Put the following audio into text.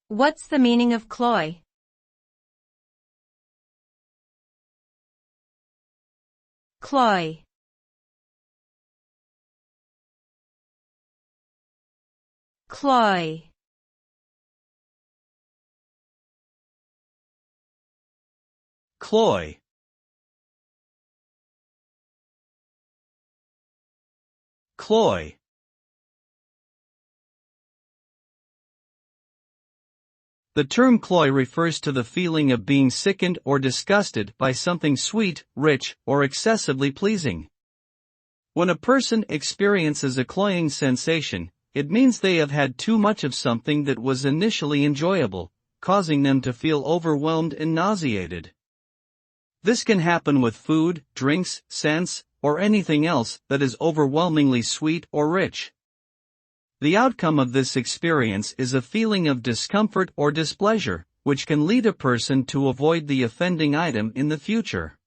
What's the meaning of cloy? Cloy. Cloy. Cloy. Cloy. The term cloy refers to the feeling of being sickened or disgusted by something sweet, rich, or excessively pleasing. When a person experiences a cloying sensation, it means they have had too much of something that was initially enjoyable, causing them to feel overwhelmed and nauseated. This can happen with food, drinks, scents, or anything else that is overwhelmingly sweet or rich. The outcome of this experience is a feeling of discomfort or displeasure, which can lead a person to avoid the offending item in the future.